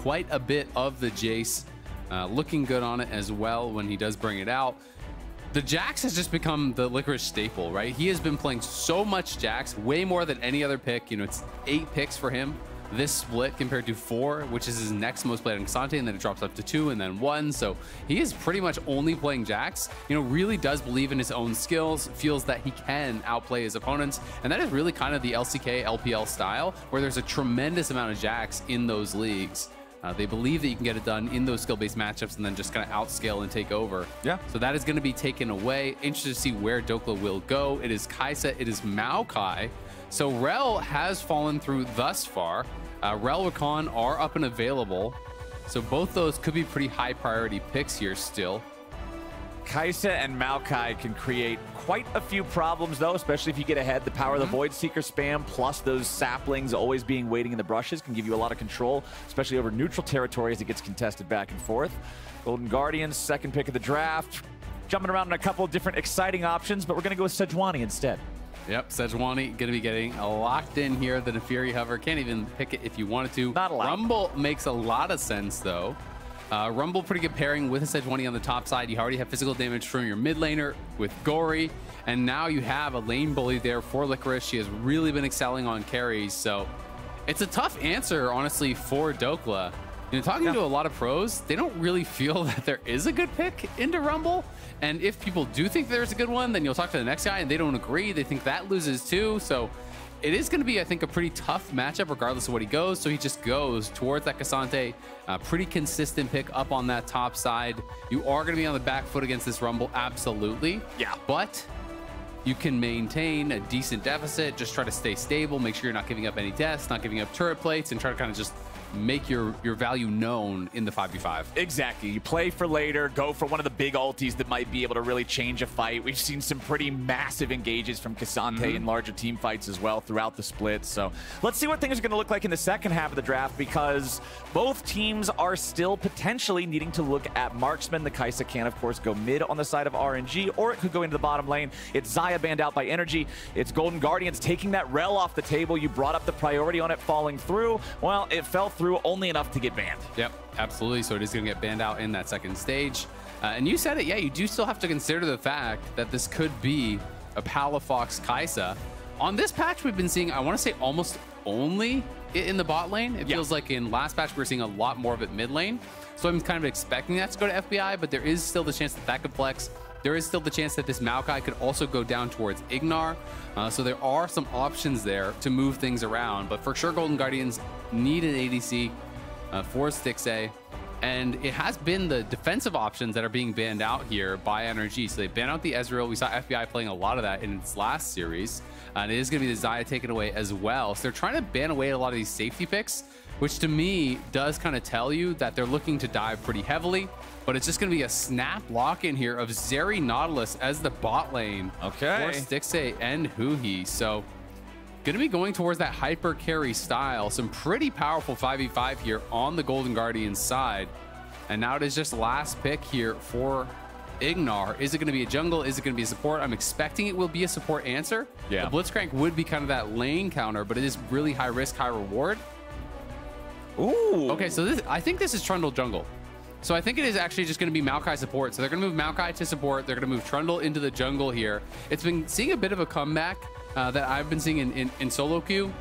quite a bit of the Jayce. Looking good on it as well when he does bring it out. The Jax has just become the Licorice staple, right? He has been playing so much Jax, way more than any other pick. You know, it's 8 picks for him this split compared to 4, which is his next most played on Ksante, and then it drops up to 2 and then 1. So he is pretty much only playing Jax. You know, really does believe in his own skills, feels that he can outplay his opponents, and that is really kind of the LCK LPL style, where there's a tremendous amount of Jax in those leagues. They believe that you can get it done in those skill-based matchups and then just kind of outscale and take over. Yeah. So that is going to be taken away. Interested to see where Dhokla will go. It is Kaisa. It is Maokai. So Rel has fallen through thus far. Rel and Khan are up and available. So both those could be pretty high priority picks here still. Kaisa and Maokai can create quite a few problems, though, especially if you get ahead. The power of the Void Seeker spam, plus those saplings always being waiting in the brushes, can give you a lot of control, especially over neutral territory as it gets contested back and forth. Golden Guardians, second pick of the draft. Jumping around in a couple of different exciting options, but we're going to go with Sejuani instead. Yep, Sejuani going to be getting locked in here. The Nefiri Hover, can't even pick it if you wanted to. Not allowed. Rumble makes a lot of sense, though. Rumble, pretty good pairing with a Sejuani on the top side. You already have physical damage from your mid laner with Gori, and now you have a lane bully there for Licorice. She has really been excelling on carries, so it's a tough answer, honestly, for Dhokla. You know, talking to a lot of pros, they don't really feel that there is a good pick into Rumble, and if people do think there's a good one, then you'll talk to the next guy, and they don't agree. They think that loses too, so it is going to be, I think, a pretty tough matchup regardless of what he goes. So he just goes towards that Ksante. Pretty consistent pick up on that top side. You are going to be on the back foot against this Rumble, absolutely. Yeah. But you can maintain a decent deficit. Just try to stay stable. Make sure you're not giving up any deaths, not giving up turret plates, and try to kind of just make your value known in the 5v5. Exactly. You play for later, go for one of the big ultis that might be able to really change a fight. We've seen some pretty massive engages from Ksante in larger team fights as well throughout the split. So let's see what things are going to look like in the second half of the draft, because both teams are still potentially needing to look at marksman. The Kaisa can, of course, go mid on the side of RNG, or it could go into the bottom lane. It's Xayah banned out by NRG. It's Golden Guardians taking that Rel off the table. You brought up the priority on it falling through. Well, it fell through only enough to get banned. Yep, absolutely. So it is going to get banned out in that second stage. And you said it, yeah, you do still have to consider the fact that this could be a Palafox Kaisa. On this patch, we've been seeing, I want to say, almost only in the bot lane. It feels like in last patch, we were seeing a lot more of it mid lane. So I'm kind of expecting that to go to FBI, but there is still the chance that that could flex. There is still the chance that this Maokai could also go down towards Ignar. So there are some options there to move things around. But for sure, Golden Guardians need an ADC for Stixxay. And it has been the defensive options that are being banned out here by NRG. So they banned out the Ezreal. We saw FBI playing a lot of that in its last series. And it is going to be the Xayah taken away as well. So they're trying to ban away a lot of these safety picks, which to me does kind of tell you that they're looking to dive pretty heavily. But it's just going to be a snap lock in here of Zeri Nautilus as the bot lane for Stixxay and Huhi. So going to be going towards that hyper carry style. Some pretty powerful 5v5 here on the Golden Guardians side. And now it is just last pick here for Ignar. Is it going to be a jungle? Is it going to be a support? I'm expecting it will be a support answer. Yeah. The Blitzcrank would be kind of that lane counter, but it is really high risk, high reward. Ooh. Okay, so this, I think this is Trundle jungle. So I think it is actually just going to be Maokai support. So they're going to move Maokai to support. They're going to move Trundle into the jungle here. It's been seeing a bit of a comeback that I've been seeing in solo queue.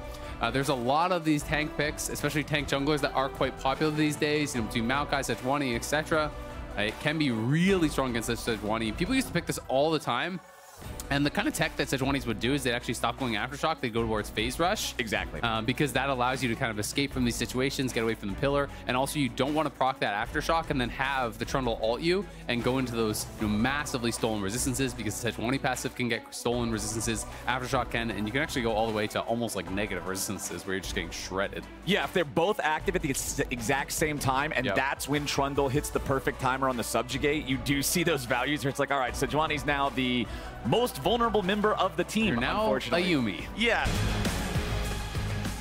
There's a lot of these tank picks, especially tank junglers, that are quite popular these days, you know, between Maokai, Sejuani, etc. It can be really strong against this Sejuani. People used to pick this all the time. And the kind of tech that Sejuani's would do is they'd actually stop going Aftershock. They'd go towards Phase Rush. Exactly. Because that allows you to kind of escape from these situations, get away from the pillar. And also you don't want to proc that Aftershock and then have the Trundle ult you and go into those, you know, massively stolen resistances, because the Sejuani passive can get stolen resistances, Aftershock can, and you can actually go all the way to almost like negative resistances where you're just getting shredded. Yeah, if they're both active at the exact same time, and that's when Trundle hits the perfect timer on the Subjugate, you do see those values where it's like, all right, Sejuani's now the most vulnerable member of the team. You're now unfortunately. a Yumi. Yeah.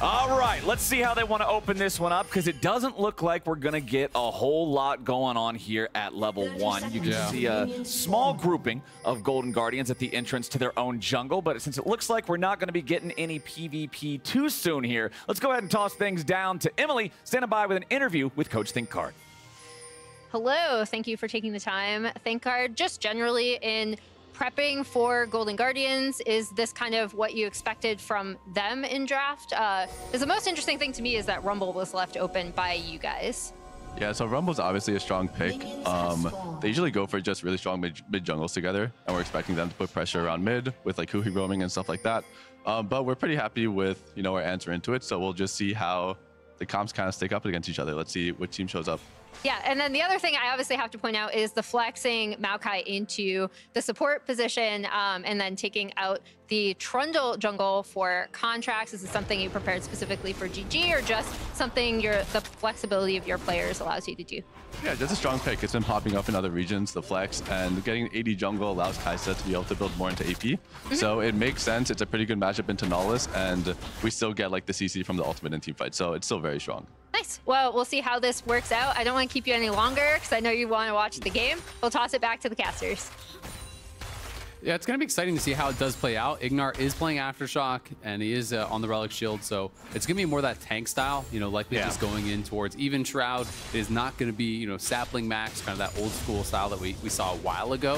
All right, let's see how they want to open this one up, because it doesn't look like we're going to get a whole lot going on here at level 1. You can see a small grouping of Golden Guardians at the entrance to their own jungle, but since it looks like we're not going to be getting any PvP too soon here, let's go ahead and toss things down to Emily, standing by with an interview with Coach ThinkCard. Hello, thank you for taking the time. ThinkCard, just generally in prepping for Golden Guardians, is this kind of what you expected from them in draft? Because the most interesting thing to me is that Rumble was left open by you guys. Yeah, so Rumble's obviously a strong pick. They usually go for just really strong mid jungles together, and we're expecting them to put pressure around mid with like Huhi roaming and stuff like that. But we're pretty happy with, you know, our answer into it, so we'll just see how the comps kind of stick up against each other. Let's see which team shows up. Yeah, and then the other thing I obviously have to point out is the flexing Maokai into the support position, and then taking out the Trundle jungle for Contractz. Is this something you prepared specifically for GG, or just something the flexibility of your players allows you to do? Yeah, that's a strong pick. It's been popping up in other regions, the flex, and getting AD jungle allows Kaisa to be able to build more into AP. So it makes sense. It's a pretty good matchup into Nautilus, and we still get like the CC from the ultimate in team fight, so it's still very strong. Nice. Well, we'll see how this works out. I don't want to keep you any longer because I know you want to watch the game. We'll toss it back to the casters. Yeah, it's going to be exciting to see how it does play out. Ignar is playing Aftershock, and he is on the Relic Shield, so it's going to be more that tank style, you know, likely just going in towards even Shroud. It is not going to be, you know, Sapling Max, kind of that old school style that we saw a while ago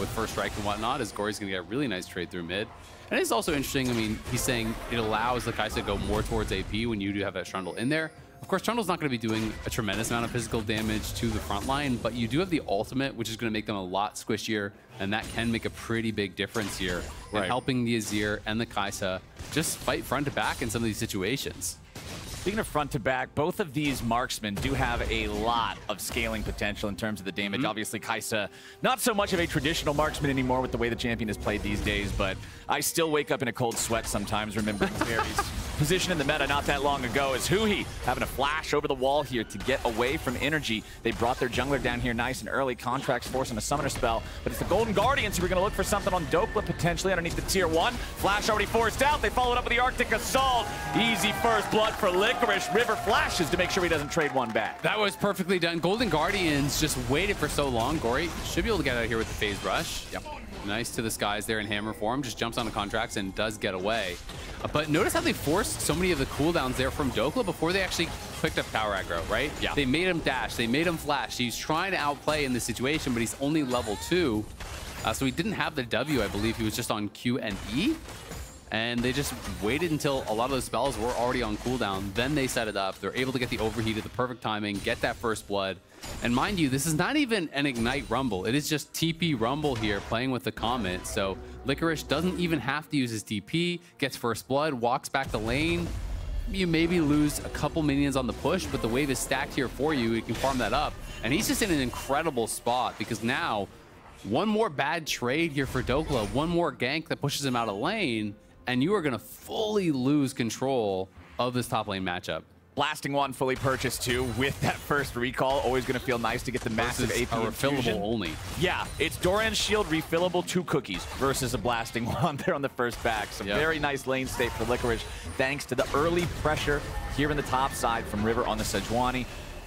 with First Strike and whatnot, as Gori's going to get a really nice trade through mid. And it's also interesting, I mean, he's saying it allows the Kaisa to go more towards AP when you do have that Trundle in there. Of course, Trundle's not going to be doing a tremendous amount of physical damage to the front line, but you do have the ultimate, which is going to make them a lot squishier, and that can make a pretty big difference here in helping the Azir and the Kaisa just fight front to back in some of these situations. Speaking of front to back, both of these marksmen do have a lot of scaling potential in terms of the damage. Obviously, Kaisa, not so much of a traditional marksman anymore with the way the champion is played these days, but I still wake up in a cold sweat sometimes remembering Zeri's position in the meta not that long ago as Huhi having a flash over the wall here to get away from NRG. They brought their jungler down here nice and early. Contractz forcing a summoner spell, but it's the Golden Guardians who are going to look for something on Dhokla potentially underneath the tier 1. Flash already forced out. They followed up with the Arctic Assault. Easy first blood for Licorice. River flashes to make sure he doesn't trade one back. That was perfectly done. Golden Guardians just waited for so long. Gori should be able to get out of here with the phase rush. Yep. Nice to the skies there in hammer form. Just jumps on the Contractz and does get away. But notice how they forced so many of the cooldowns there from Dhokla before they actually picked up tower aggro, right? Yeah. They made him dash. They made him flash. He's trying to outplay in this situation, but he's only level 2. So he didn't have the W, I believe. He was just on Q and E. And they just waited until a lot of those spells were already on cooldown. Then they set it up. They're able to get the overheat at the perfect timing, get that first blood. And mind you, this is not even an Ignite Rumble. It is just TP Rumble here, playing with the Comet. So Licorice doesn't even have to use his TP, gets first blood, walks back the lane. You maybe lose a couple minions on the push, but the wave is stacked here for you. You can farm that up. And he's just in an incredible spot because now one more bad trade here for Dhokla, one more gank that pushes him out of lane, and you are going to fully lose control of this top lane matchup. Blasting one fully purchased too with that first recall. Always going to feel nice to get the massive AP refillable infusion. Only. Yeah, it's Doran's shield refillable 2 cookies versus a blasting one there on the first back. Some very nice lane state for Licorice thanks to the early pressure here in the top side from River on the Sejuani.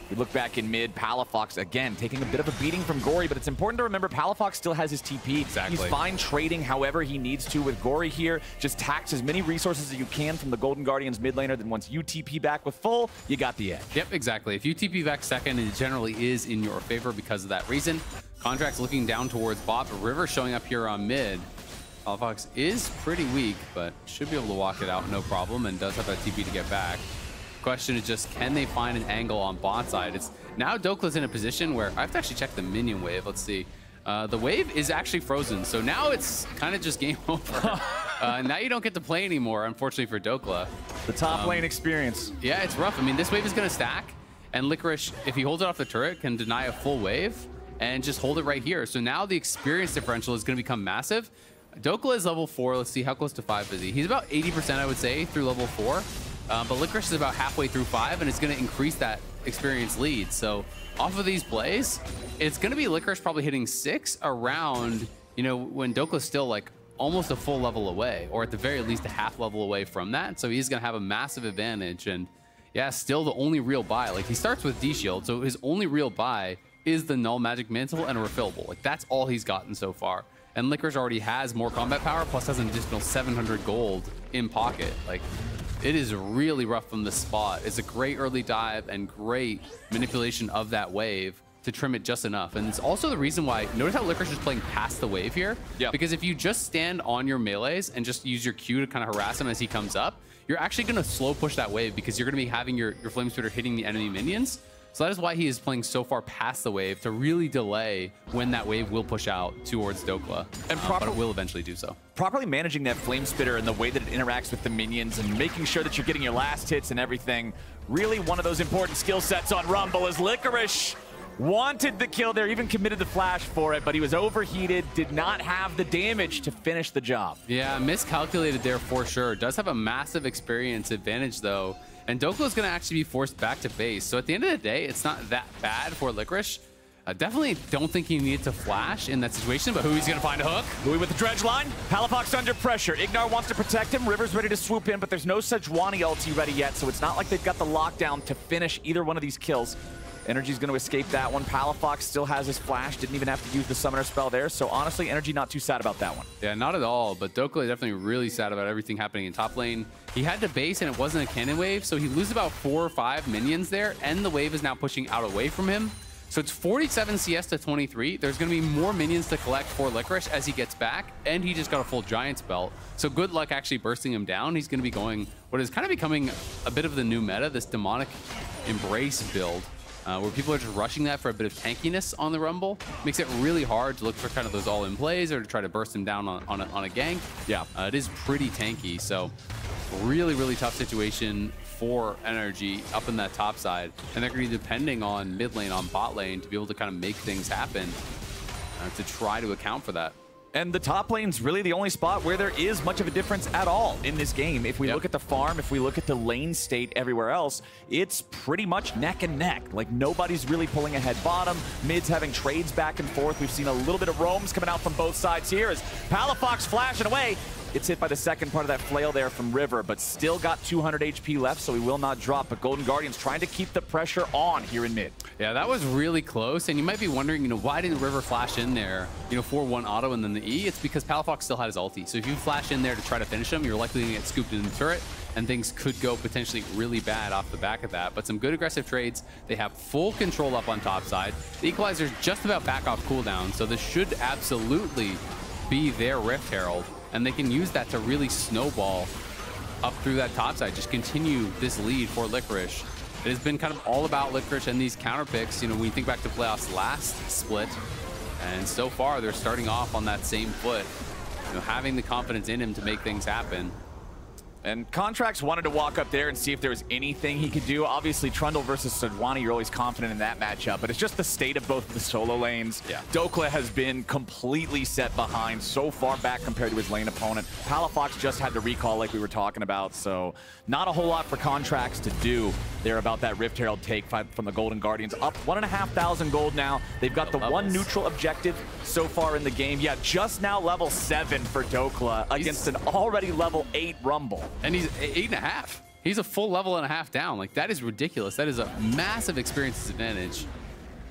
We look back in mid, Palafox, again, taking a bit of a beating from Gori, but it's important to remember Palafox still has his TP. Exactly. He's fine trading however he needs to with Gori here. Just tax as many resources as you can from the Golden Guardians mid laner, then once you TP back with full, you got the edge. Yep, exactly. If you TP back second, it generally is in your favor because of that reason. Contractz looking down towards bot, but River showing up here on mid. Palafox is pretty weak, but should be able to walk it out no problem and does have that TP to get back. Question is just, can they find an angle on bot side? It's now Dhokla's in a position where I have to actually check the minion wave. Let's see. The wave is actually frozen, so now it's kind of just game over. Now you don't get to play anymore, unfortunately for Dhokla. The top lane experience. Yeah, it's rough. I mean, this wave is going to stack, and Licorice, if he holds it off the turret, can deny a full wave and just hold it right here. So now the experience differential is going to become massive. Dhokla is level 4. Let's see, how close to 5 is he? He's about 80%, I would say, through level 4. But Licorice is about halfway through 5, and it's going to increase that experience lead. So off of these plays, it's going to be Licorice probably hitting 6 around, you know, when Dhokla's still like almost a full level away, or at the very least a half level away from that. So he's going to have a massive advantage. And yeah, still the only real buy. Like, he starts with D-Shield, so his only real buy is the Null Magic Mantle and a refillable. Like, that's all he's gotten so far. And Licorice already has more combat power, plus has an additional 700 gold in pocket. Like, it is really rough from the spot. It's a great early dive and great manipulation of that wave to trim it just enough. And it's also the reason why, notice how Licorice is playing past the wave here? Yep. Because if you just stand on your melees and just use your Q to kind of harass him as he comes up, you're actually going to slow push that wave because you're going to be having your Flame Spitter hitting the enemy minions. So that is why he is playing so far past the wave, to really delay when that wave will push out towards Dhokla. And but it will eventually do so. Properly managing that Flame Spitter and the way that it interacts with the minions and making sure that you're getting your last hits and everything. Really one of those important skill sets on Rumble, as Licorice wanted the kill there, even committed the flash for it, but he was overheated, did not have the damage to finish the job. Yeah, miscalculated there for sure. Does have a massive experience advantage though. And Dhokla is going to actually be forced back to base. So at the end of the day, it's not that bad for Licorice. Definitely don't think he needed to flash in that situation, but Huhi's going to find a hook. Huhi with the dredge line. Palafox under pressure. Ignar wants to protect him. River's ready to swoop in, but there's no Sejuani ulti ready yet, so it's not like they've got the lockdown to finish either one of these kills. NRG's going to escape that one. Palafox still has his flash. Didn't even have to use the summoner spell there. So honestly, NRG not too sad about that one. Yeah, not at all. But Dhokla definitely really sad about everything happening in top lane. He had to base and it wasn't a cannon wave. So he loses about 4 or 5 minions there. And the wave is now pushing out away from him. So it's 47 CS to 23. There's going to be more minions to collect for Licorice as he gets back. And he just got a full Giant's belt. So good luck actually bursting him down. He's going to be going what is kind of becoming a bit of the new meta, this demonic embrace build. Where people are just rushing that for a bit of tankiness on the Rumble. Makes it really hard to look for kind of those all-in plays or to try to burst them down on a gank. Yeah, it is pretty tanky. So really, really tough situation for NRG up in that top side. And they're going to be depending on mid lane, on bot lane to be able to kind of make things happen to try to account for that. And the top lane's really the only spot where there is much of a difference at all in this game. If we look at the farm, if we look at the lane state everywhere else, it's pretty much neck and neck. Like, nobody's really pulling ahead bottom. Mid's having trades back and forth. We've seen a little bit of roams coming out from both sides here as Palafox flashing away. Gets hit by the second part of that flail there from River, but still got 200 HP left, so he will not drop. But Golden Guardians trying to keep the pressure on here in mid. Yeah, that was really close. And you might be wondering, why didn't River flash in there, for 1 auto and then the E? It's because Palafox still had his ulti. So if you flash in there to try to finish him, you're likely to get scooped in the turret, and things could go potentially really bad off the back of that. But some good aggressive trades. They have full control up on top side. The Equalizer's just about back off cooldown, so this should absolutely be their Rift Herald. And they can use that to really snowball up through that top side, just continue this lead for Licorice. It has been kind of all about Licorice and these counter picks, when you think back to playoffs last split. And so far, they're starting off on that same foot, having the confidence in him to make things happen. And Contractz wanted to walk up there and see if there was anything he could do. Obviously, Trundle versus Sejuani, you're always confident in that matchup, but it's just the state of both of the solo lanes. Yeah. Dhokla has been completely set behind so far back compared to his lane opponent. Palafox just had to recall like we were talking about, so not a whole lot for Contractz to do there about that Rift Herald take from the Golden Guardians. Up 1,500 gold now. They've got the one neutral objective so far in the game. Yeah, just now level 7 for Dhokla against an already level 8 Rumble. And he's 8.5. He's a full level and a half down. Like, that is ridiculous. That is a massive experience disadvantage.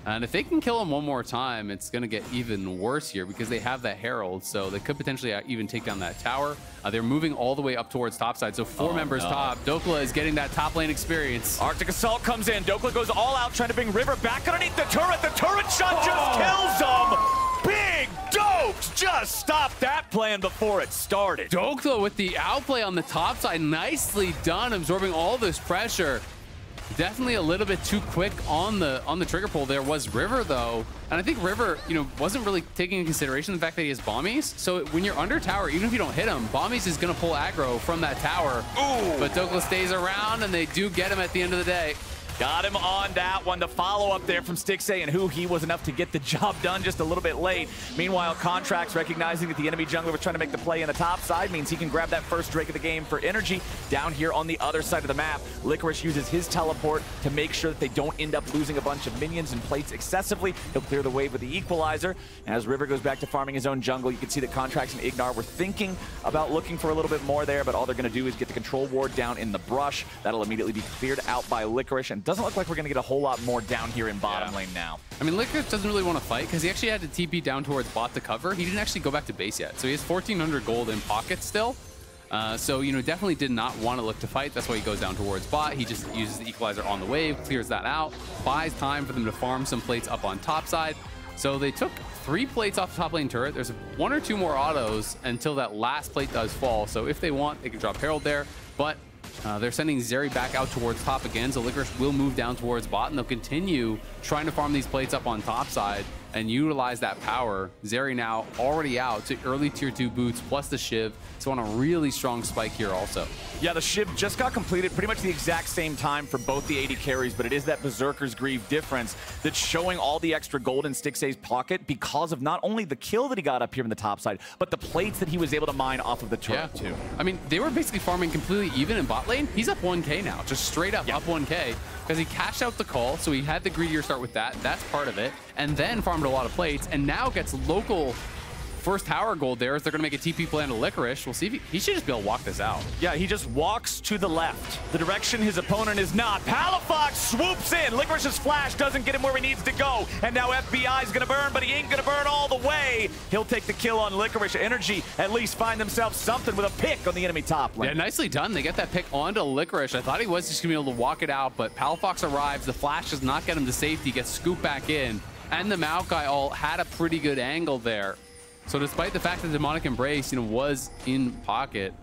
And if they can kill him one more time, it's going to get even worse here because they have that Herald. So they could potentially even take down that tower. They're moving all the way up towards topside. So 4 members top. Dhokla is getting that top lane experience. Arctic Assault comes in. Dhokla goes all out trying to bring River back underneath the turret. The turret shot just kills him. Big Dokes just stopped that plan before it started. Dhokla with the outplay on the top side. Nicely done, absorbing all this pressure. Definitely a little bit too quick on the trigger pull. There was River though, and I think River, wasn't really taking into consideration the fact that he has bombies. So when you're under tower, even if you don't hit him, bombies is gonna pull aggro from that tower. Ooh. But Dhokla stays around, and they do get him at the end of the day. Got him on that one. The follow-up there from Stixxay and Huhi was enough to get the job done just a little bit late. Meanwhile, Contractz, recognizing that the enemy jungler was trying to make the play in the top side, means he can grab that first Drake of the game for NRG down here on the other side of the map. Licorice uses his teleport to make sure that they don't end up losing a bunch of minions and plates excessively. He'll clear the wave with the equalizer. And as River goes back to farming his own jungle, you can see that Contractz and Ignar were thinking about looking for a little bit more there, but all they're going to do is get the control ward down in the brush. That'll immediately be cleared out by Licorice, and doesn't look like we're going to get a whole lot more down here in bottom lane now. I mean, Licorice doesn't really want to fight because he actually had to TP down towards bot to cover. He didn't actually go back to base yet, so he has 1,400 gold in pocket still. So, you know, definitely did not want to look to fight. That's why he goes down towards bot. He just uses the equalizer on the wave, clears that out, buys time for them to farm some plates up on top side. So they took 3 plates off the top lane turret. There's 1 or 2 more autos until that last plate does fall. So if they want, they can drop Herald there, but they're sending Zeri back out towards top again, so Licorice will move down towards bot, and they'll continue trying to farm these plates up on top side and utilize that power. Zeri now already out to early tier 2 boots plus the Shiv, so on a really strong spike here also. Yeah, the Shiv just got completed pretty much the exact same time for both the AD carries, but it is that Berserker's Greave difference that's showing all the extra gold in Stixxay's pocket because of not only the kill that he got up here in the top side, but the plates that he was able to mine off of the turret too. I mean, they were basically farming completely even in bot lane. He's up 1k now, just straight up up 1k, because he cashed out the call, so he had the greedier start with that. That's part of it. And then farmed a lot of plates, and now gets local first tower gold there as they're going to make a TP play into Licorice. We'll see if he should just be able to walk this out. Yeah, he just walks to the left, the direction his opponent is not. Palafox swoops in. Licorice's flash doesn't get him where he needs to go. And now FBI is going to burn, but he ain't going to burn all the way. He'll take the kill on Licorice. NRG at least find themselves something with a pick on the enemy top lane. Yeah, nicely done. They get that pick onto Licorice. I thought he was just going to be able to walk it out, but Palafox arrives. The flash does not get him to safety, gets scooped back in. And the Maokai all had a pretty good angle there. So despite the fact that Demonic Embrace, you know, was in pocket,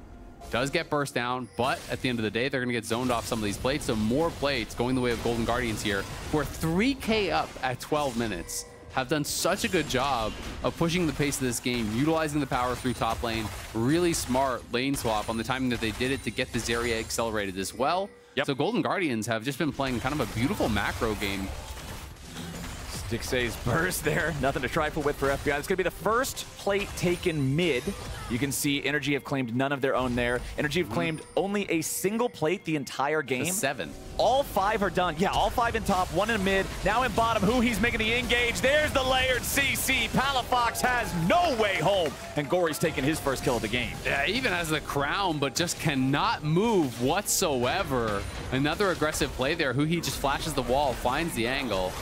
does get burst down, but at the end of the day, they're going to get zoned off some of these plates. So more plates going the way of Golden Guardians here, who are 3k up at 12 minutes, have done such a good job of pushing the pace of this game, utilizing the power through top lane. Really smart lane swap on the timing that they did it to get the Zeri accelerated as well. So Golden Guardians have just been playing kind of a beautiful macro game. Stixxay's burst there, nothing to trifle with for FBI. It's going to be the first plate taken mid. You can see NRG have claimed none of their own there. NRG have claimed only a single plate the entire game. 7. All 5 are done. Yeah, all 5 in top, 1 in mid. Now in bottom, Huhi's making the engage. There's the layered CC. Palafox has no way home. And Gori's taking his first kill of the game. Yeah, even has the crown, but just cannot move whatsoever. Another aggressive play there. Huhi just flashes the wall, finds the angle.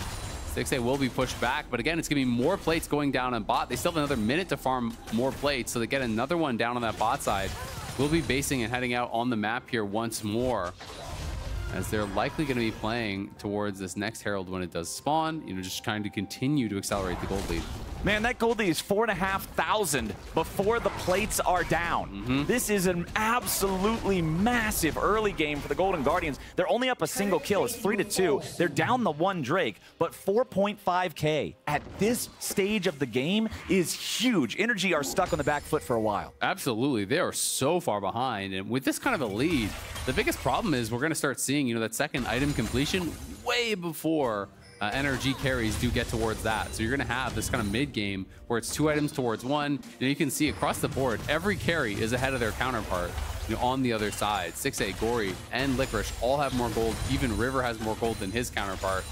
Stixxay will be pushed back, but again, it's going to be more plates going down on bot. They still have another minute to farm more plates, so they get another one down on that bot side. We'll be basing and heading out on the map here once more, as they're likely going to be playing towards this next Herald when it does spawn, you know, just trying to continue to accelerate the gold lead. Man, that gold lead is 4,500 before the plates are down. This is an absolutely massive early game for the Golden Guardians. They're only up a single kill. It's 3-2. They're down the 1 Drake, but 4.5k at this stage of the game is huge. NRG are stuck on the back foot for a while. Absolutely. They are so far behind, and with this kind of a lead, the biggest problem is we're going to start seeing, you know, that second item completion way before NRG carries do get towards that. So you're going to have this kind of mid game where it's 2 items towards 1. And you can see across the board, every carry is ahead of their counterpart, you know, on the other side. Stixxay, Gori, and Licorice all have more gold. Even River has more gold than his counterpart.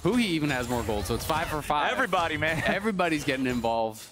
Huhi even has more gold, so it's 5 for 5. Everybody, man. Everybody's getting involved.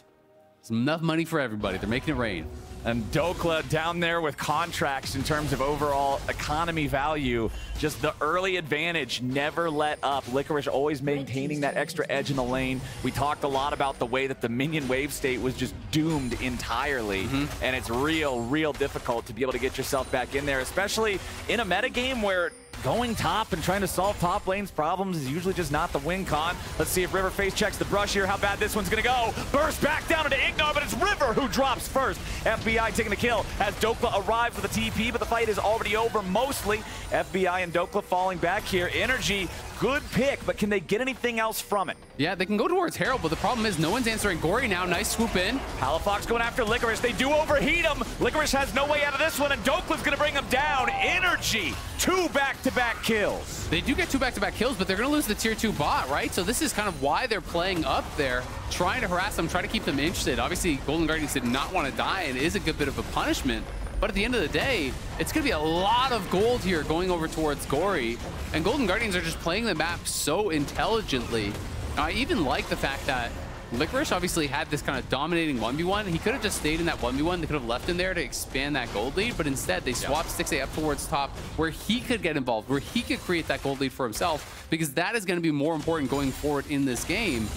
There's enough money for everybody. They're making it rain. And Dhokla down there with Contractz in terms of overall economy value. Just the early advantage never let up. Licorice always maintaining that extra edge in the lane. We talked a lot about the way that the minion wave state was just doomed entirely. And it's real difficult to be able to get yourself back in there, especially in a meta game where going top and trying to solve top lane's problems is usually just not the win con. Let's see if River face checks the brush here, how bad this one's gonna go. Burst back down into Ignar, but it's River who drops first. FBI taking the kill as Dhokla arrives with a TP, but the fight is already over mostly. FBI and Dhokla falling back here. NRG good pick, but can they get anything else from it? Yeah, they can go towards Herald, but the problem is no one's answering Gori now. Nice swoop in. Palafox going after Licorice. They do overheat him. Licorice has no way out of this one, and Dhokla's going to bring him down. NRG, 2 back-to-back kills. They do get 2 back-to-back kills, but they're going to lose the tier 2 bot, right? So this is kind of why they're playing up there, trying to harass them, trying to keep them interested. Obviously, Golden Guardians did not want to die, and it is a good bit of a punishment. But at the end of the day, it's going to be a lot of gold here going over towards Gori. And Golden Guardians are just playing the map so intelligently. I even like the fact that Licorice obviously had this kind of dominating 1v1. He could have just stayed in that 1v1. They could have left him there to expand that gold lead. But instead, they swapped Stixxay up towards top where he could get involved, where he could create that gold lead for himself, because that is going to be more important going forward in this game.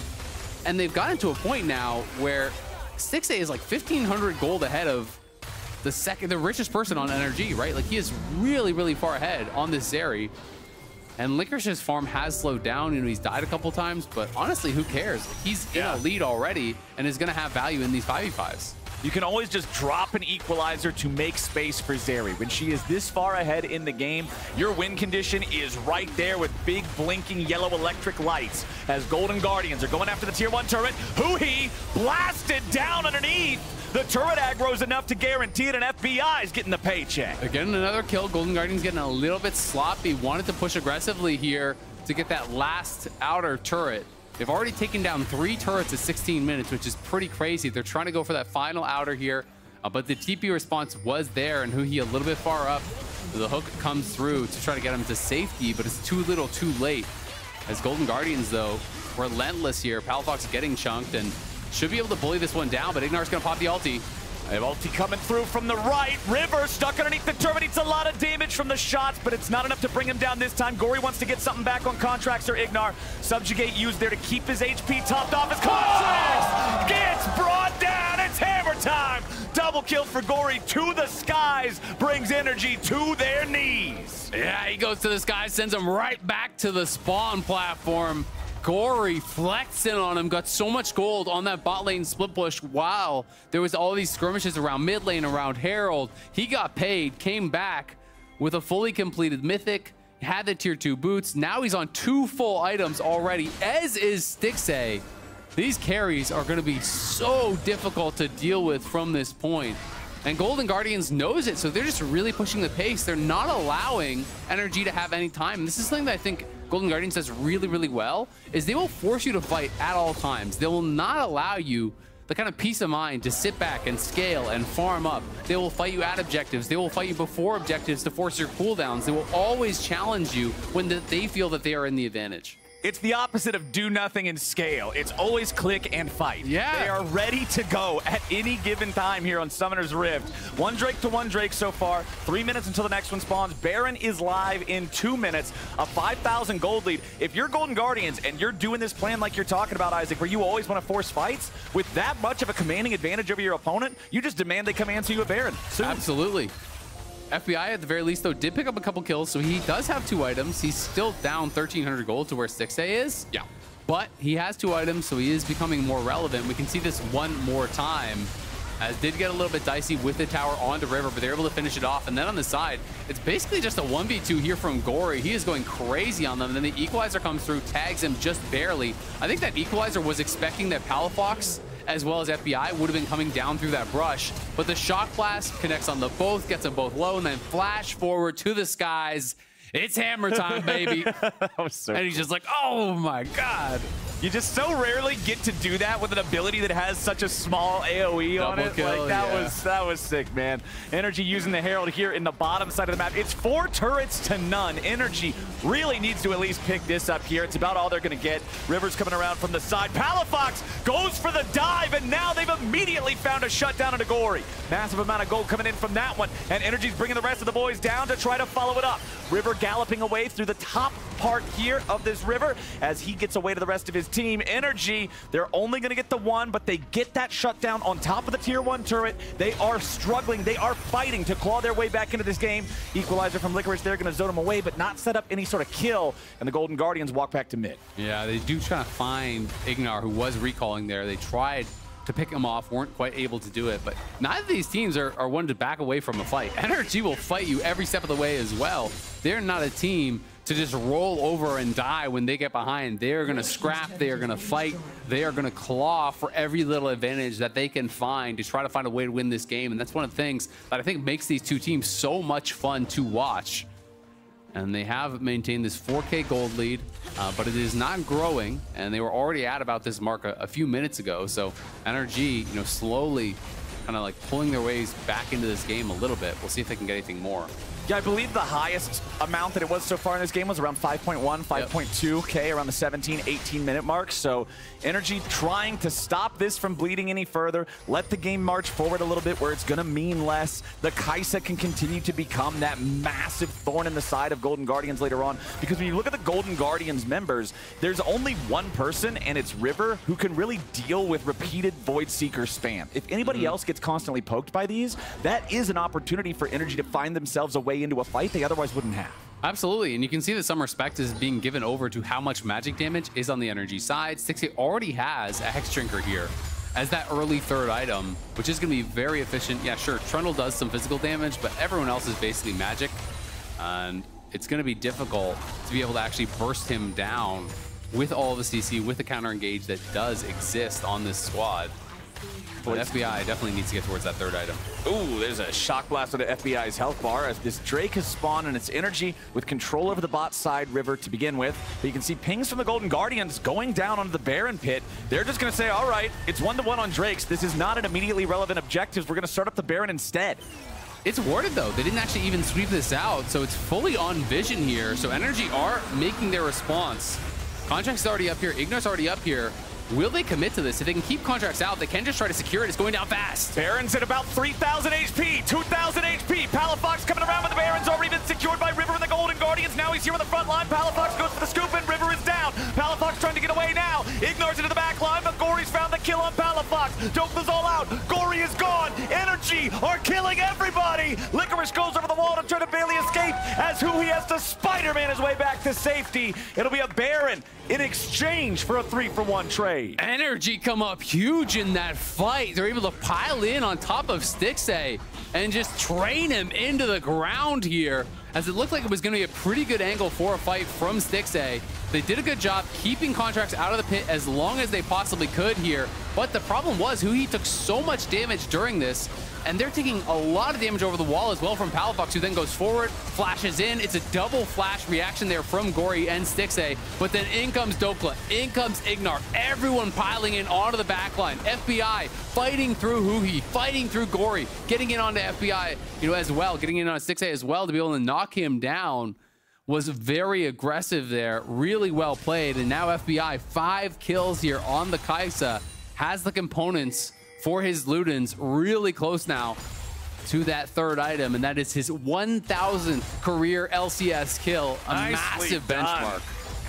And they've gotten to a point now where Stixxay is like 1,500 gold ahead of the richest person on NRG, right? Like, he is really, really far ahead on this Zeri. And Licorice's farm has slowed down. You know, he's died a couple times, but honestly, who cares? He's in a lead already and is going to have value in these 5v5s. You can always just drop an equalizer to make space for Zeri. When she is this far ahead in the game, your win condition is right there with big blinking yellow electric lights as Golden Guardians are going after the tier 1 turret. Huhi blasted down underneath. The turret aggro is enough to guarantee it, and FBI is getting the paycheck. Again, another kill. Golden Guardians getting a little bit sloppy. Wanted to push aggressively here to get that last outer turret. They've already taken down 3 turrets in 16 minutes, which is pretty crazy. They're trying to go for that final outer here, but the TP response was there, and Huhi a little bit far up. The hook comes through to try to get him to safety, but it's too little too late. As Golden Guardians, though, relentless here. Palafox getting chunked and should be able to bully this one down, but Ignar's going to pop the ulti. They have ulti coming through from the right. River stuck underneath the turret. Eats a lot of damage from the shots, but it's not enough to bring him down this time. Gori wants to get something back on Contractz or Ignar. Subjugate used there to keep his HP topped off. As Contractz gets brought down. It's hammer time. Double kill for Gori to the skies. Brings NRG to their knees. Yeah, he goes to the skies, sends him right back to the spawn platform. Gori flexing on him, got so much gold on that bot lane split push while there was all these skirmishes around mid lane, around Herald. He got paid, came back with a fully completed mythic, had the tier 2 boots. Now he's on 2 full items already, as is Stixxay. These carries are going to be so difficult to deal with from this point. And Golden Guardians knows it, so they're just really pushing the pace. They're not allowing NRG to have any time. This is something that I think Golden Guardians does really, really well, is they will force you to fight at all times. They will not allow you the kind of peace of mind to sit back and scale and farm up. They will fight you at objectives. They will fight you before objectives to force your cooldowns. They will always challenge you when they feel that they are in the advantage. It's the opposite of do nothing and scale. It's always click and fight. Yeah. They are ready to go at any given time here on Summoner's Rift. 1 Drake to 1 Drake so far. 3 minutes until the next one spawns. Baron is live in 2 minutes. A 5,000 gold lead. If you're Golden Guardians and you're doing this plan like you're talking about, Isaac, where you always want to force fights, with that much of a commanding advantage over your opponent, you just demand they come answer you a Baron soon. Absolutely. FBI, at the very least, though, did pick up a couple kills, so he does have 2 items. He's still down 1,300 gold to where Stixxay is. Yeah. But he has 2 items, so he is becoming more relevant. We can see this one more time, as did get a little bit dicey with the tower onto River, but they're able to finish it off. And then on the side, it's basically just a 1v2 here from Gori. He is going crazy on them. And then the equalizer comes through, tags him just barely. I think that equalizer was expecting that Palafox as well as FBI would have been coming down through that brush, but the shock blast connects on the both, gets them both low, and then flash forward to the skies. It's hammer time, baby. That was so and he's just like, oh my God. You just so rarely get to do that with an ability that has such a small AoE on it. Kill, like that was sick, man. NRG using the Herald here in the bottom side of the map. It's 4 turrets to none. NRG really needs to at least pick this up here. It's about all they're going to get. River's coming around from the side. Palafox goes for the dive, and now they've immediately found a shutdown into Gori. Massive amount of gold coming in from that one, and NRG's bringing the rest of the boys down to try to follow it up. River galloping away through the top part here of this river as he gets away to the rest of his team. NRG, they're only going to get the 1, but they get that shutdown on top of the tier 1 turret. They are struggling. They are fighting to claw their way back into this game. Equalizer from Licorice, they're going to zone them away, but not set up any sort of kill, and the Golden Guardians walk back to mid. Yeah, they do try to find Ignar, who was recalling there. They tried to pick him off, weren't quite able to do it, but neither of these teams are one to back away from a fight. NRG will fight you every step of the way as well. They're not a team to just roll over and die when they get behind. They are going to scrap, they are going to fight, they are going to claw for every little advantage that they can find to try to find a way to win this game. And that's one of the things that I think makes these two teams so much fun to watch. And they have maintained this 4K gold lead, but it is not growing, and they were already at about this mark a few minutes ago. So NRG, you know, slowly kind of like pulling their ways back into this game a little bit. We'll see if they can get anything more. Yeah, I believe the highest amount that it was so far in this game was around 5.1, 5.2K, around the 17, 18 minute mark. So NRG trying to stop this from bleeding any further, let the game march forward a little bit where it's going to mean less. The Kaisa can continue to become that massive thorn in the side of Golden Guardians later on. Because when you look at the Golden Guardians members, there's only one person, and it's River, who can really deal with repeated Void Seeker spam. If anybody else gets constantly poked by these, that is an opportunity for NRG to find themselves a way into a fight they otherwise wouldn't have. Absolutely, and you can see that some respect is being given over to how much magic damage is on the NRG side. Stixxay already has a Hex Drinker here as that early third item, which is going to be very efficient. Yeah, sure, Trundle does some physical damage, but everyone else is basically magic, and it's going to be difficult to be able to actually burst him down with all of the CC, with the counter engage that does exist on this squad. But FBI definitely needs to get towards that third item. Ooh, there's a shock blast on the FBI's health bar as this Drake has spawned and its energy with control over the bot side River to begin with. But you can see pings from the Golden Guardians going down onto the Baron pit. They're just going to say, all right, it's 1-1 on Drakes. This is not an immediately relevant objective. We're going to start up the Baron instead. It's warded though. They didn't actually even sweep this out, so it's fully on vision here. So NRG are making their response. Contract's already up here. Ignar's already up here. Will they commit to this? If they can keep Contractz out, they can just try to secure it. It's going down fast. Baron's at about 3,000 HP, 2,000 HP. Palafox coming around, but the Baron's already been secured by River and the Golden Guardians. Now he's here on the front line. Palafox goes for the scoop, and River is down. Palafox trying to get away now. Ignores into the back line, but Gori's found the kill on Palafox. Dhokla's all out. Gori is gone. NRG are killing everybody. Licorice goes over the wall to try to barely escape as Huhi has to Spider-Man his way back to safety. It'll be a Baron in exchange for a 3-for-1 trade. NRG come up huge in that fight. They're able to pile in on top of Stixxay and just train him into the ground here, as it looked like it was going to be a pretty good angle for a fight from Stixxay. They did a good job keeping Contractz out of the pit as long as they possibly could here. But the problem was Huhi took so much damage during this, and they're taking a lot of damage over the wall as well from Palafox, who then goes forward, flashes in. It's a double flash reaction there from Gori and Stixxay, but then in comes Dhokla, in comes Ignar, everyone piling in onto the backline. FBI fighting through Huhi, fighting through Gori, getting in onto FBI, you know, as well, getting in on Stixxay as well to be able to knock him down. Was very aggressive there, really well played, and now FBI 5 kills here on the Kaisa, has the components for his Ludens really close now to that third item, and that is his 1,000th career LCS kill. A massive benchmark.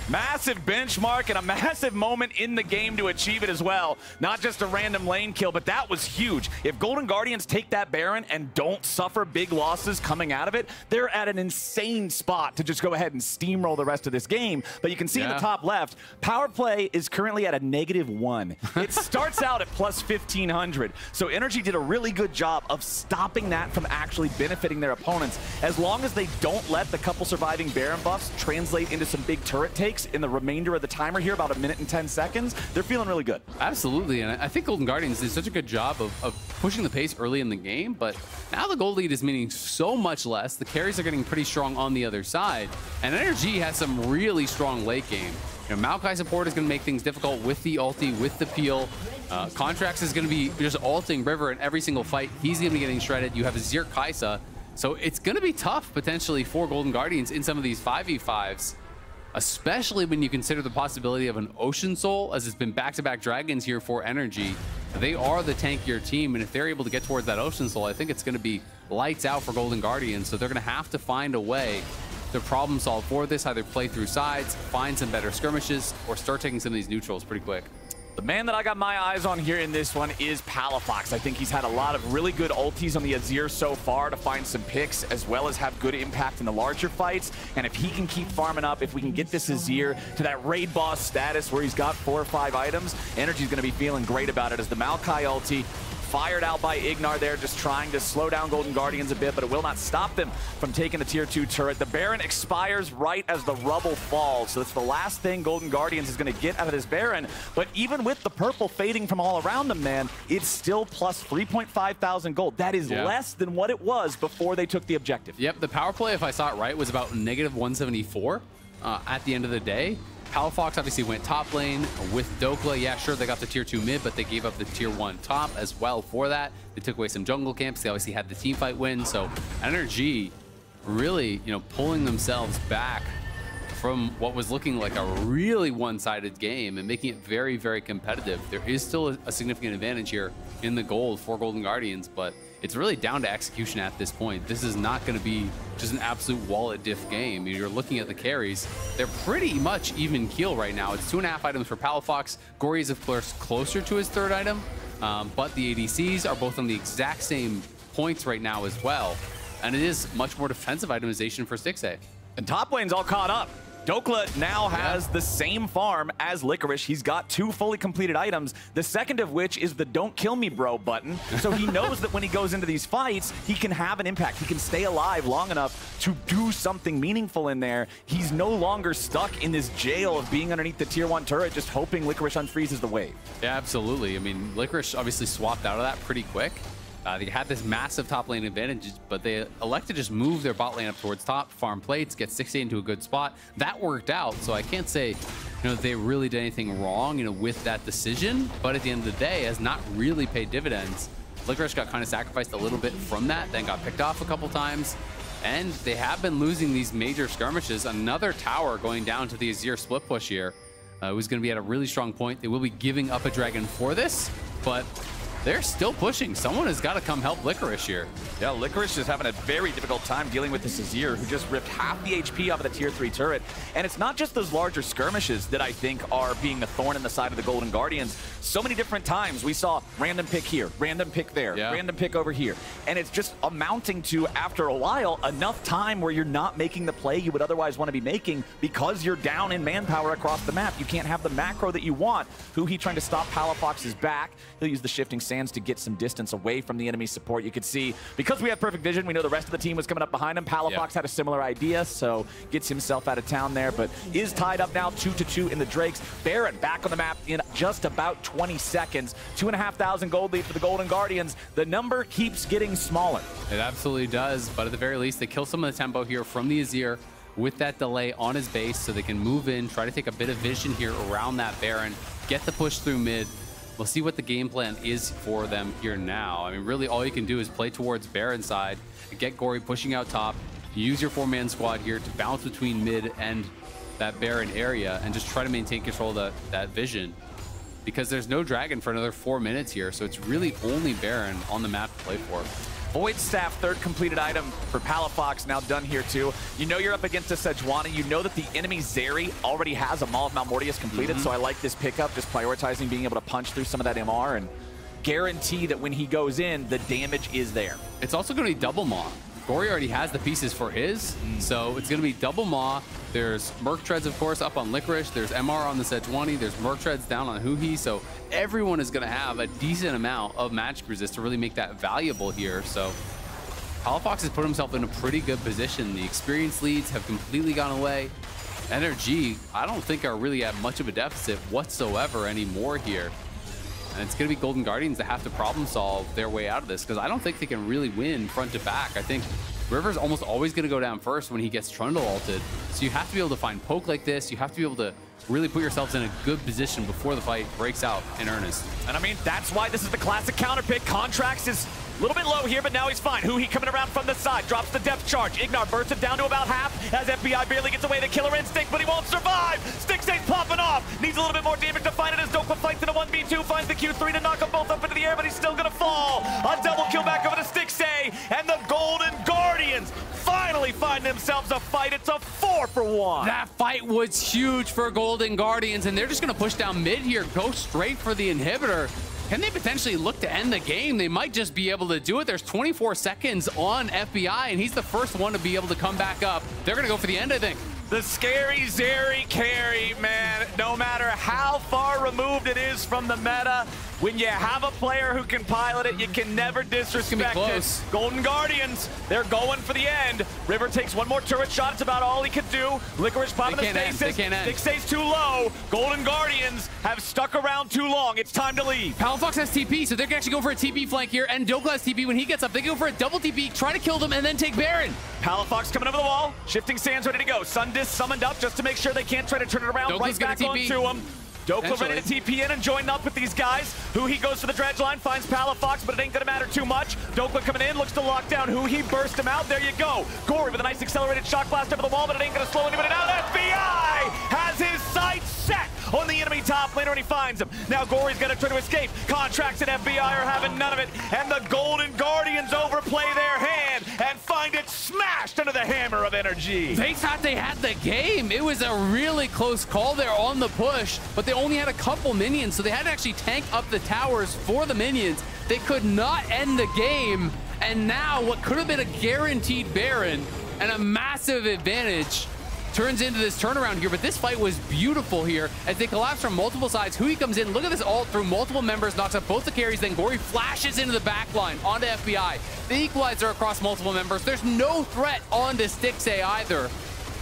Massive benchmark and a massive moment in the game to achieve it as well. Not just a random lane kill, but that was huge. If Golden Guardians take that Baron and don't suffer big losses coming out of it, they're at an insane spot to just go ahead and steamroll the rest of this game. But you can see in the top left, power play is currently at a -1. It starts out at plus 1,500. So NRG did a really good job of stopping that from actually benefiting their opponents. As long as they don't let the couple surviving Baron buffs translate into some big turret takes in the remainder of the timer here, about 1 minute and 10 seconds, they're feeling really good. Absolutely, and I think Golden Guardians did such a good job of pushing the pace early in the game, but now the gold lead is meaning so much less. The carries are getting pretty strong on the other side, and NRG has some really strong late game. You know, Maokai support is going to make things difficult with the ulti, with the peel. Contractz is going to be just ulting River in every single fight. He's going to be getting shredded. You have Azir Kaisa, so it's going to be tough potentially for Golden Guardians in some of these 5v5s. Especially when you consider the possibility of an Ocean Soul, as it's been back-to-back dragons here for NRG. They are the tankier team, and if they're able to get towards that Ocean Soul, I think it's going to be lights out for Golden Guardians. So they're going to have to find a way to problem solve for this, either play through sides, find some better skirmishes, or start taking some of these neutrals pretty quick. The man that I got my eyes on here in this one is Palafox. I think he's had a lot of really good ultis on the Azir so far to find some picks, as well as have good impact in the larger fights. And if he can keep farming up, if we can get this Azir to that raid boss status where he's got 4 or 5 items, NRG's going to be feeling great about it, as the Maokai ulti fired out by Ignar there, just trying to slow down Golden Guardians a bit, but it will not stop them from taking the tier 2 turret. The Baron expires right as the rubble falls, so it's the last thing Golden Guardians is going to get out of this Baron. But even with the purple fading from all around them, man, it's still plus 3.5 thousand gold. That is less than what it was before they took the objective. Yep, the power play, if I saw it right, was about negative 174 at the end of the day. Palafox obviously went top lane with Dhokla. Yeah, sure, they got the tier 2 mid, but they gave up the tier 1 top as well for that. They took away some jungle camps. They obviously had the team fight win. So NRG really, pulling themselves back from what was looking like a really one-sided game and making it very, very competitive. There is still a significant advantage here in the gold for Golden Guardians, but it's really down to execution at this point. This is not going to be just an absolute wallet diff game. You're looking at the carries. They're pretty much even keel right now. It's 2.5 items for Palafox. Gori is, of course, closer to his 3rd item, but the ADCs are both on the exact same points right now as well. And it is much more defensive itemization for Stixxay. And top lane's all caught up. Dhokla now has the same farm as Licorice. He's got 2 fully completed items, the second of which is the "Don't kill me, bro" button. So he knows that when he goes into these fights, he can have an impact. He can stay alive long enough to do something meaningful in there. He's no longer stuck in this jail of being underneath the tier 1 turret, just hoping Licorice unfreezes the wave. Yeah, absolutely. I mean, Licorice obviously swapped out of that pretty quick. They had this massive top lane advantage, but they elected to just move their bot lane up towards top, farm plates, get Stixxay into a good spot. That worked out, so I can't say they really did anything wrong with that decision, but at the end of the day, has not really paid dividends. Licorice got kind of sacrificed a little bit from that, then got picked off a couple times, and they have been losing these major skirmishes. Another tower going down to the Azir split push here. Who's going to be at a really strong point. They will be giving up a dragon for this, but they're still pushing. Someone has got to come help Licorice here. Yeah, Licorice is having a very difficult time dealing with this Azir, who just ripped half the HP off of the tier 3 turret. And it's not just those larger skirmishes that I think are being the thorn in the side of the Golden Guardians. So many different times we saw random pick here, random pick there, random pick over here. And it's just amounting to, after a while, enough time where you're not making the play you would otherwise want to be making because you're down in manpower across the map. You can't have the macro that you want. Huhi trying to stop Palafox's back. He'll use the shifting sands to get some distance away from the enemy support. You could see, because we have perfect vision, we know the rest of the team was coming up behind him. Palafox had a similar idea, so gets himself out of town there, but is tied up now 2-2 in the Drakes. Baron back on the map in just about 20 seconds. 2,500 gold lead for the Golden Guardians. The number keeps getting smaller. It absolutely does, but at the very least, they kill some of the tempo here from the Azir with that delay on his base, so they can move in, try to take a bit of vision here around that Baron, get the push through mid. We'll see what the game plan is for them here now. I mean, really all you can do is play towards Baron side, get Gori pushing out top, use your 4-man squad here to bounce between mid and that Baron area and just try to maintain control of that vision, because there's no dragon for another 4 minutes here, so it's really only Baron on the map to play for. Void Staff, 3rd completed item for Palafox, now done here too. You know you're up against a Sejuani. You know that the enemy Zeri already has a Maul of Malmortius completed, so I like this pickup, just prioritizing being able to punch through some of that MR and guarantee that when he goes in, the damage is there. It's also going to be double Maw. Gori already has the pieces for his, so it's going to be double Maw. There's Merc Treads, of course, up on Licorice. There's MR on the Sejuani. There's Merc Treads down on Huhi. So everyone is going to have a decent amount of magic resist to really make that valuable here. So Palafox has put himself in a pretty good position. The experience leads have completely gone away. NRG, I don't think are really at much of a deficit whatsoever anymore here. And it's going to be Golden Guardians that have to problem solve their way out of this, because I don't think they can really win front to back. I think River's almost always going to go down first when he gets Trundle ulted. So you have to be able to find poke like this. You have to be able to really put yourselves in a good position before the fight breaks out in earnest. And I mean, that's why this is the classic counter pick. Contractz is a little bit low here, but now he's fine. Huhi coming around from the side, drops the depth charge. Ignar bursts it down to about half as FBI barely gets away the killer instinct, but he won't survive. Stixxay's popping off. Needs a little bit more damage to find it as Dhokla fights in a 1v2, finds the Q3 to knock them both up into the air, but he's still gonna fall. A double kill back over to Stixxay, and the Golden Guardians finally find themselves a fight. It's a 4-for-1. That fight was huge for Golden Guardians, and they're just gonna push down mid here, go straight for the inhibitor. Can they potentially look to end the game? They might just be able to do it. There's 24 seconds on FBI, and he's the first one to be able to come back up. They're going to go for the end, I think. The scary Zeri carry, man. No matter how far removed it is from the meta. When you have a player who can pilot it, you can never disrespect it. Golden Guardians, they're going for the end. River takes one more turret shot. It's about all he could do. Licorice popping the stasis. Stixxay's too low. Golden Guardians have stuck around too long. It's time to leave. Palafox has TP, so they can actually go for a TP flank here. And Dhokla has TP. When he gets up, they go for a double TP, try to kill them, and then take Baron. Palafox coming over the wall. Shifting sands ready to go. Sundis summoned up just to make sure they can't try to turn it around. Dhokla's right back onto him. Dhokla ready to TP in and join up with these guys. Huhi goes for the dredge line, finds Palafox, but it ain't gonna matter too much. Dhokla coming in, looks to lock down Huhi, burst him out. There you go. Gori with a nice accelerated shock blast over the wall, but it ain't gonna slow anybody down. FBI has his sights set on the enemy top laner, and he finds him. Now Gori's gonna try to escape. Contractz and FBI are having none of it, and the Golden Guardians overplay their hand and find it smashed under the hammer of NRG. They thought they had the game. It was a really close call there on the push, but they only had a couple minions, so they had to actually tank up the towers for the minions. They could not end the game, and now what could have been a guaranteed Baron and a massive advantage turns into this turnaround here. But this fight was beautiful here as they collapse from multiple sides. Huhi comes in, look at this ult through multiple members, knocks up both the carries, then Gori flashes into the back line onto FBI. The equalizer across multiple members. There's no threat onto Stixxay either.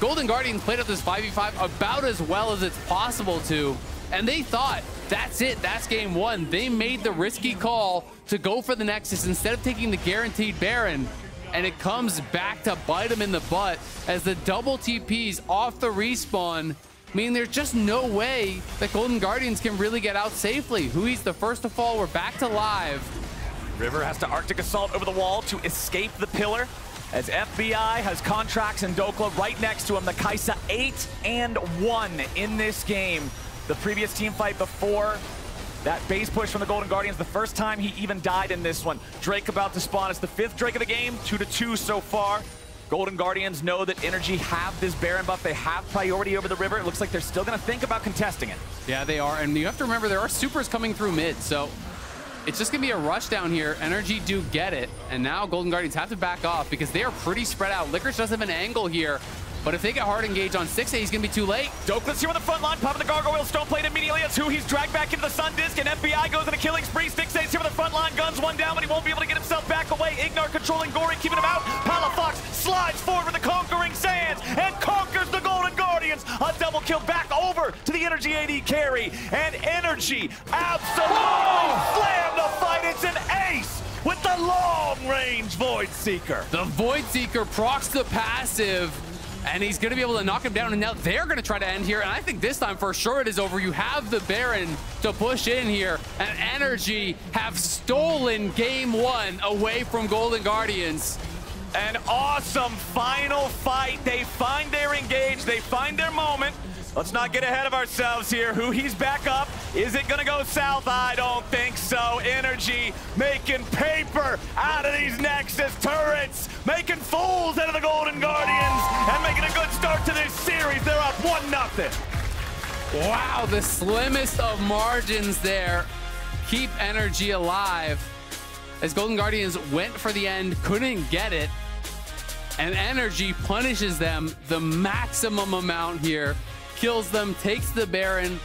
Golden Guardians played up this 5v5 about as well as it's possible to, and they thought, that's it, that's game one. They made the risky call to go for the Nexus instead of taking the guaranteed Baron, and it comes back to bite them in the butt as the double TPs off the respawn mean there's just no way that Golden Guardians can really get out safely. Hui's the first to fall. We're back to live. River has to Arctic Assault over the wall to escape the pillar, as FBI has Contractz and Dhokla right next to him. The Kaisa 8-1 in this game. The previous team fight before that base push from the Golden Guardians, the first time he even died in this one. Drake about to spawn. It's the 5th Drake of the game, 2-2 so far. Golden Guardians know that NRG have this Baron buff. They have priority over the River. It looks like they're still going to think about contesting it. Yeah, they are. And you have to remember there are supers coming through mid, so it's just going to be a rush down here. NRG do get it, and now Golden Guardians have to back off because they are pretty spread out. Licorice does have an angle here, but if they get hard engaged on Stixxay, he's going to be too late. Dhokla's here on the front line, popping the gargoyle stone plate immediately as Huhi's dragged back into the sun disc, and FBI goes on a killing spree. Stixxay's here on the front line, guns one down, but he won't be able to get himself back away. Ignar controlling Gori, keeping him out. Palafox slides forward with the conquering sands and conquers the Golden Guardians. A double kill back over to the NRG AD carry, and NRG absolutely slammed the fight. It's an ace with the long-range Void Seeker. The Void Seeker procs the passive, and he's going to be able to knock him down, and now they're going to try to end here, and I think this time for sure it is over. You have the Baron to push in here, and NRG have stolen game one away from Golden Guardians. An awesome final fight. They find their engage, they find their moment. Let's not get ahead of ourselves here. Huhi's back up. Is it gonna go south? I don't think so. NRG making paper out of these Nexus turrets, making fools out of the Golden Guardians, and making a good start to this series. They're up 1-0. Wow, the slimmest of margins there. Keep NRG alive as Golden Guardians went for the end, couldn't get it, and NRG punishes them the maximum amount here, kills them, takes the Baron.